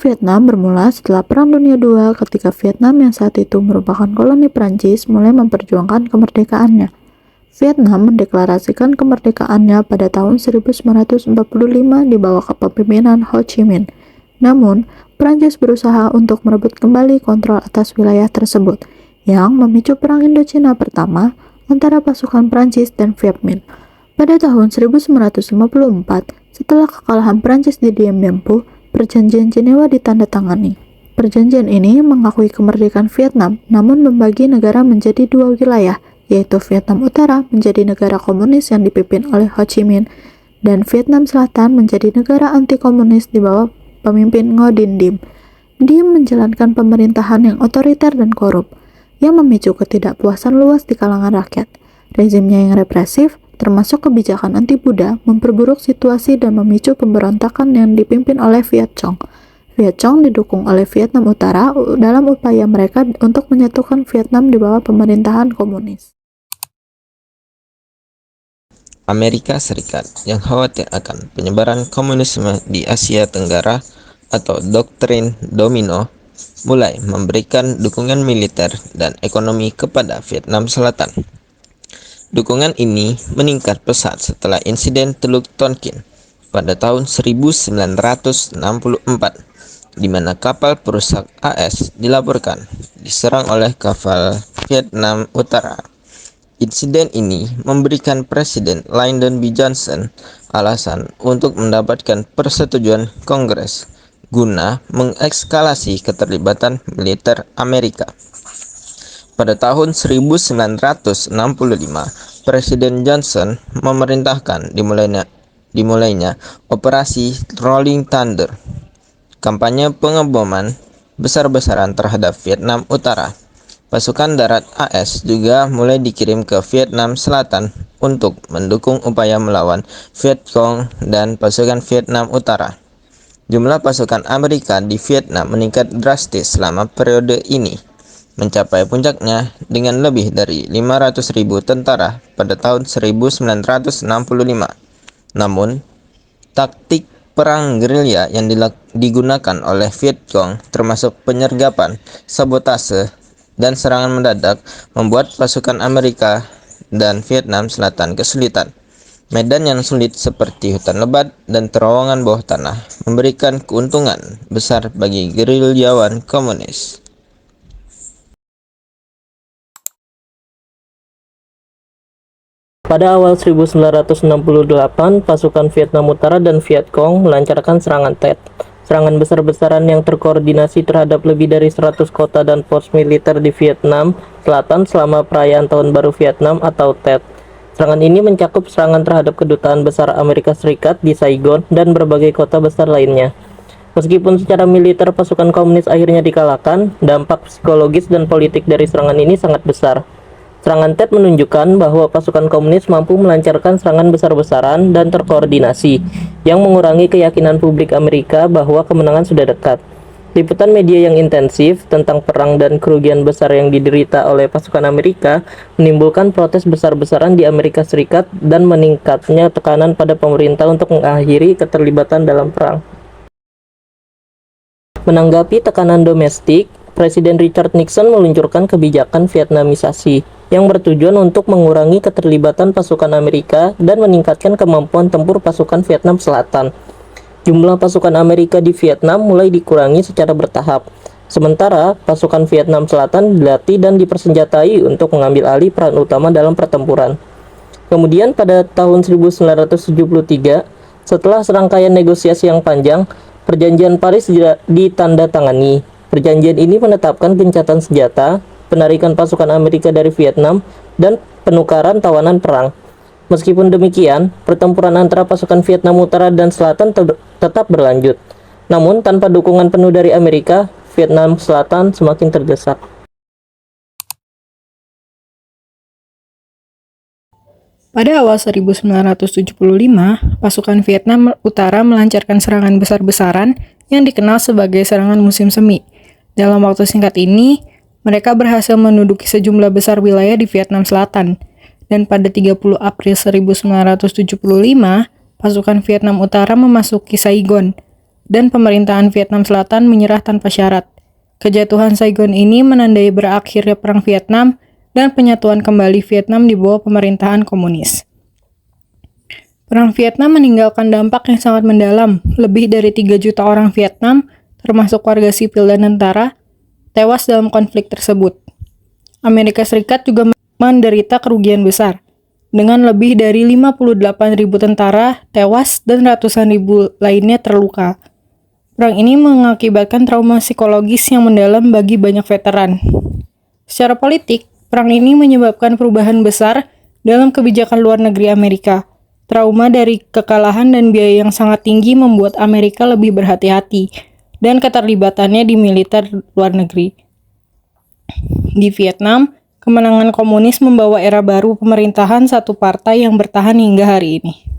Vietnam bermula setelah Perang Dunia II ketika Vietnam yang saat itu merupakan koloni Prancis mulai memperjuangkan kemerdekaannya. Vietnam mendeklarasikan kemerdekaannya pada tahun 1945 di bawah kepemimpinan Ho Chi Minh. Namun, Prancis berusaha untuk merebut kembali kontrol atas wilayah tersebut, yang memicu Perang Indochina pertama antara pasukan Prancis dan Viet Minh. Pada tahun 1954, setelah kekalahan Prancis di Dien Bien Phu, Perjanjian Jenewa ditandatangani. Perjanjian ini mengakui kemerdekaan Vietnam, namun membagi negara menjadi dua wilayah, yaitu Vietnam Utara menjadi negara komunis yang dipimpin oleh Ho Chi Minh, dan Vietnam Selatan menjadi negara anti-komunis di bawah pemimpin Ngo Dinh Diem. Diem menjalankan pemerintahan yang otoriter dan korup, yang memicu ketidakpuasan luas di kalangan rakyat. Rezimnya yang represif, termasuk kebijakan anti-Buddha, memperburuk situasi dan memicu pemberontakan yang dipimpin oleh Viet Cong. Viet Cong didukung oleh Vietnam Utara dalam upaya mereka untuk menyatukan Vietnam di bawah pemerintahan komunis. Amerika Serikat yang khawatir akan penyebaran komunisme di Asia Tenggara atau doktrin domino mulai memberikan dukungan militer dan ekonomi kepada Vietnam Selatan. Dukungan ini meningkat pesat setelah insiden Teluk Tonkin pada tahun 1964, di mana kapal perusak AS dilaporkan diserang oleh kapal Vietnam Utara. Insiden ini memberikan Presiden Lyndon B. Johnson alasan untuk mendapatkan persetujuan Kongres guna mengekskalasi keterlibatan militer Amerika. Pada tahun 1965, Presiden Johnson memerintahkan dimulainya Operasi Rolling Thunder, kampanye pengeboman besar-besaran terhadap Vietnam Utara. Pasukan darat AS juga mulai dikirim ke Vietnam Selatan untuk mendukung upaya melawan Viet Cong dan pasukan Vietnam Utara. Jumlah pasukan Amerika di Vietnam meningkat drastis selama periode ini, mencapai puncaknya dengan lebih dari 500.000 tentara pada tahun 1965. Namun, taktik perang gerilya yang digunakan oleh Viet Cong termasuk penyergapan, sabotase, dan serangan mendadak membuat pasukan Amerika dan Vietnam Selatan kesulitan. Medan yang sulit seperti hutan lebat dan terowongan bawah tanah memberikan keuntungan besar bagi gerilyawan komunis. Pada awal 1968, pasukan Vietnam Utara dan Viet Cong melancarkan serangan Tet. Serangan besar-besaran yang terkoordinasi terhadap lebih dari 100 kota dan pos militer di Vietnam Selatan selama perayaan Tahun Baru Vietnam atau Tet. Serangan ini mencakup serangan terhadap kedutaan besar Amerika Serikat di Saigon dan berbagai kota besar lainnya. Meskipun secara militer pasukan komunis akhirnya dikalahkan, dampak psikologis dan politik dari serangan ini sangat besar. Serangan Tet menunjukkan bahwa pasukan komunis mampu melancarkan serangan besar-besaran dan terkoordinasi, yang mengurangi keyakinan publik Amerika bahwa kemenangan sudah dekat. Liputan media yang intensif tentang perang dan kerugian besar yang diderita oleh pasukan Amerika menimbulkan protes besar-besaran di Amerika Serikat dan meningkatnya tekanan pada pemerintah untuk mengakhiri keterlibatan dalam perang. Menanggapi tekanan domestik, Presiden Richard Nixon meluncurkan kebijakan Vietnamisasi yang bertujuan untuk mengurangi keterlibatan pasukan Amerika dan meningkatkan kemampuan tempur pasukan Vietnam Selatan. Jumlah pasukan Amerika di Vietnam mulai dikurangi secara bertahap, sementara pasukan Vietnam Selatan dilatih dan dipersenjatai untuk mengambil alih peran utama dalam pertempuran. Kemudian pada tahun 1973, setelah serangkaian negosiasi yang panjang, Perjanjian Paris ditandatangani. Perjanjian ini menetapkan gencatan senjata, penarikan pasukan Amerika dari Vietnam, dan penukaran tawanan perang. Meskipun demikian, pertempuran antara pasukan Vietnam Utara dan Selatan tetap berlanjut. Namun, tanpa dukungan penuh dari Amerika, Vietnam Selatan semakin terdesak. Pada awal 1975, pasukan Vietnam Utara melancarkan serangan besar-besaran yang dikenal sebagai serangan musim semi. Dalam waktu singkat ini, mereka berhasil menduduki sejumlah besar wilayah di Vietnam Selatan. Dan pada 30 April 1975, pasukan Vietnam Utara memasuki Saigon. dan pemerintahan Vietnam Selatan menyerah tanpa syarat. Kejatuhan Saigon ini menandai berakhirnya Perang Vietnam dan penyatuan kembali Vietnam di bawah pemerintahan komunis. Perang Vietnam meninggalkan dampak yang sangat mendalam. Lebih dari 3 juta orang Vietnam, termasuk warga sipil dan tentara, tewas dalam konflik tersebut. Amerika Serikat juga menderita kerugian besar, dengan lebih dari 58.000 tentara tewas dan ratusan ribu lainnya terluka. Perang ini mengakibatkan trauma psikologis yang mendalam bagi banyak veteran. Secara politik, perang ini menyebabkan perubahan besar dalam kebijakan luar negeri Amerika. Trauma dari kekalahan dan biaya yang sangat tinggi membuat Amerika lebih berhati-hati dan keterlibatannya di militer luar negeri. Di Vietnam, kemenangan komunis membawa era baru pemerintahan satu partai yang bertahan hingga hari ini.